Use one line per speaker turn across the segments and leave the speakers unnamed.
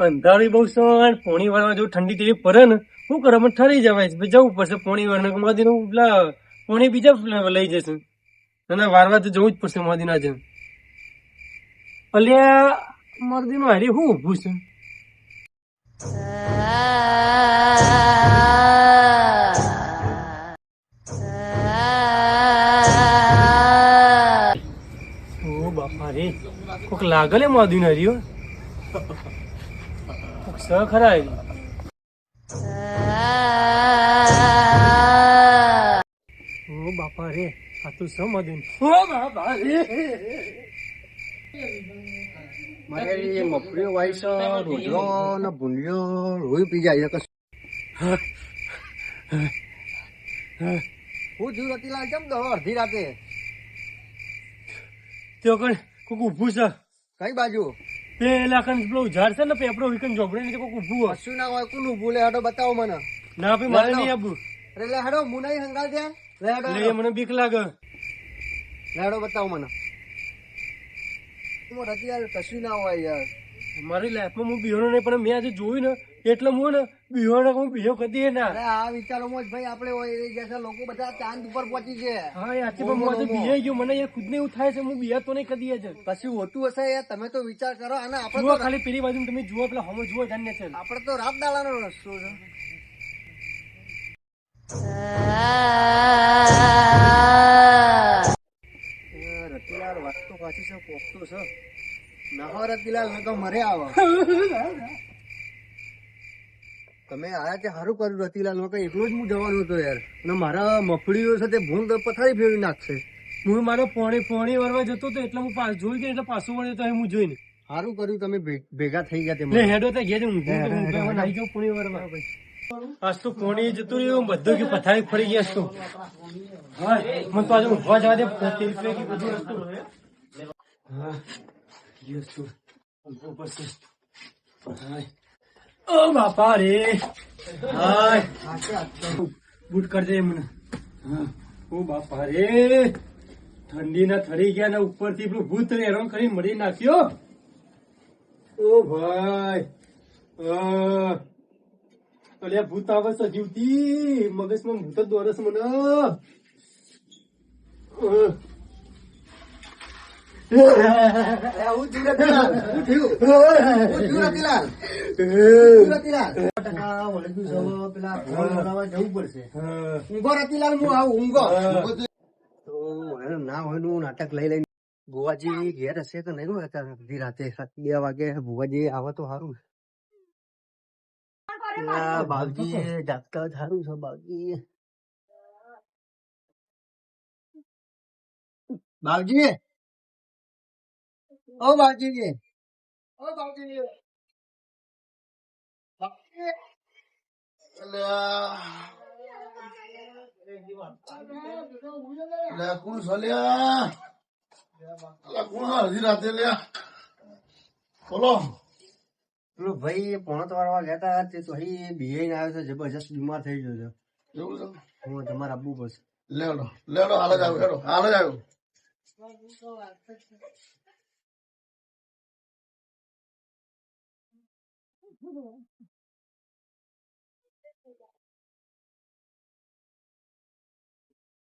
અંધારી બહુ છે પોણી વાળવા જો ઠંડી તેવી પડે ને શું કરે મને ઠરી જવાય છે જવું પડશે પોણી વાળને મોદીનું પેલા પોણી બીજા લઈ જશે અને વારવા તો જવું જ પડશે મોદીના જેમ અલ્યા મરદીનું હારી શું ઊભું છે ઓ બાપા રે કોક લાગે લે મોદીનું હારી કોક સ ખરા હારી ઓ બાપા રે આ તો સમ દે ઓ બાપા રે
મારે એ મફળીઓ વાય છે રોજરો ને ભૂંડિયો રોઈ પી જાય કે હું જીવ રતીલાલ કેમ દો અડધી રાતે
તો કણ કોક ઊભું છે
કઈ બાજુ
પેલા કણ પેલો ઝાડ છે ને પેપરો વિકન જોબડે ને કોક ઊભું હોય
કશું ના હોય કોનું ભૂલે હાડો બતાવો મને
ના ભાઈ મારે નહીં આવું
એટલે હાડો મુનાઈ હંગાલ ત્યાં લે હાડો
લે મને બીક લાગે
લે હાડો બતાવો મને રતિલાલ કશું ના હોય યાર
મારી લાઈફમાં હું બિહોનો નહીં પણ મેં આજે જોયું ને એટલે હું ને બિહોનો હું બિહો કદી ના
અરે આ વિચારોમાં જ ભાઈ આપણે હોય એ જૈસા લોકો બધા ચાંદ ઉપર પહોંચી ગયા
હા યાર પણ હું આજે બિહાઈ ગયો મને યાર ખુદને એવું થાય છે હું બિહાર તો નહીં કદી જ
કશું હોતું હશે યાર તમે તો વિચાર કરો અને આપણે
જુઓ
તો
ખાલી પેલી બાજુ તમે જુઓ પેલા હમો જુઓ જાણને છે
આપણે તો રાત દાડાનો રસ્તો છે રતિલાલ વાત તો પાછી છે પોખતો છે ના રતિલાલ નકા મરે આવો તમે આયા તે સારું કર્યું રતિલાલ નકા એટલો જ હું જવાનું હતો યાર અને મારા મફળીઓ સાથે ભૂંડ પથારી ફેરવી નાખશે
હું મારો પોણી વરવા જતો હતો એટલે હું જોઈ ગયો એટલે પાછું વળ્યો તો હું જોઈને
સારું કર્યું તમે ભેગા થઈ ગયા
એટલે હેડો તો ઘેર ઊંઘું આવી જાઉં પોણી વરવા આજ તો પોણી જતું રહ્યું બધું કે પથારી ફરી ગયા તો હા મને તો આજે ઊંઘવા જવા દે તેલ ફેંકી બધું વસ્તુ હા ગયો છું ઊંઘવું પડશે ઓ બાપા રે હાય બૂટ કરી દે મને હા ઓ બાપા રે ઠંડી ના થરી ગયા ને ઉપરથી પેલું ભૂત હેરાન કરી મળી નાખ્યો ઓ ભાઈ અલ્યા ભૂત આવે છે જીવતી મગજમાં ભૂત જ દોરસ મને
ના હોય નું નાટક લઈ લઈને ભુવાજી ઘેર હશે કે નહીં અડધી રાતે 2 વાગે ભુવાજી આવે તો સારું બાગજી જાગતા સારું છે બાગજી બાગજી ઓ બાગજી ઓ બાગજી
કોણ સોલ્યા કોણ અડધી રાતે લ્યા બોલો
પેલું ભાઈ પોણત વાળવા ગયા હતા તે તો અહીં બિહાઈને આવ્યો છે જબરજસ્ત બીમાર થઈ ગયો છે
એવું છે
હું તમારે આપવું પડશે
લેડો લેડો હાલ જ આવ્યો હેડો હાલ જ આવ્યો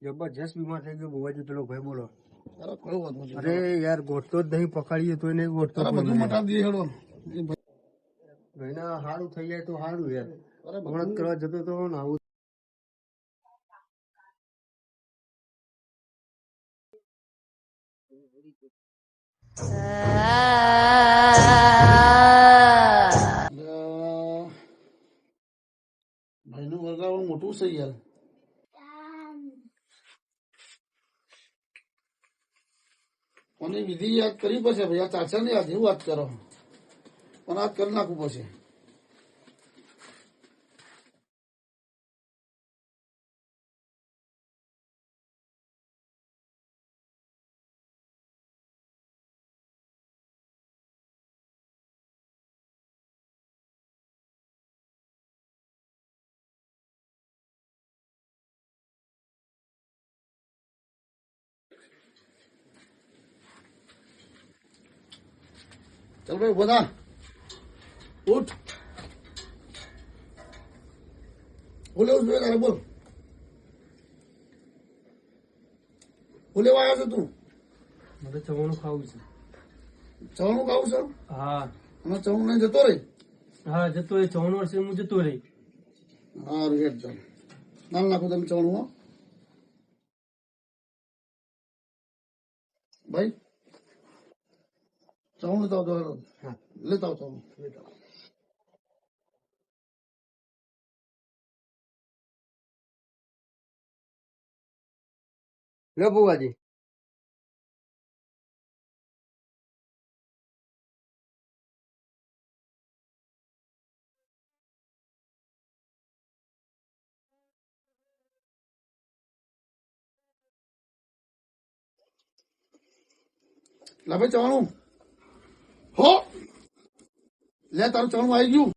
જબરજસ્ત બીમાર થઈ ગયો બુવાજી પેલો ભાઈ બોલો
અરે કયો વાંધો છે
અરે યાર ગોઠતો જ નહીં પકડીએ તો નહીં ગોઠતો
અરે બધું મટાડી દઈએ હેડો
ભાઈના સારું થઈ જાય તો સારું યાર
અરે
હમણાં કરવા જતો તો ને આવું
ભાઈનું વર્ગાવણ મોટું છે યાર કોની વિધિ યાદ કરવી પડશે ભાઈ આ ચાચા ને યાદ એવું વાત કરો પણ આ કરી નાખવું પડશે ચાલ ભાઈ ઉભો થા ઉઠ. હું લેવું જોઈએ તારે બોલ. હું લેવા આવ્યો છે તું?
મને ચવાણું ખાવું છે.
ચવાણું ખાવું છે?
હા
અને ચવાણું નહીં જતો રહી.
હા જતો એ 54 વર્ષે હું જતો રહી.
સારું હેડ ચાલ. નામ નાખું તમે ચવાણું હો. ભાઈ ચવાણું લેતા આવતો હેડો. લેતા આવતો લેતા આવો.
લો બુવાજી.
લા ભાઈ ચવાણું હો લે તારું ચવાણું આવી ગયું.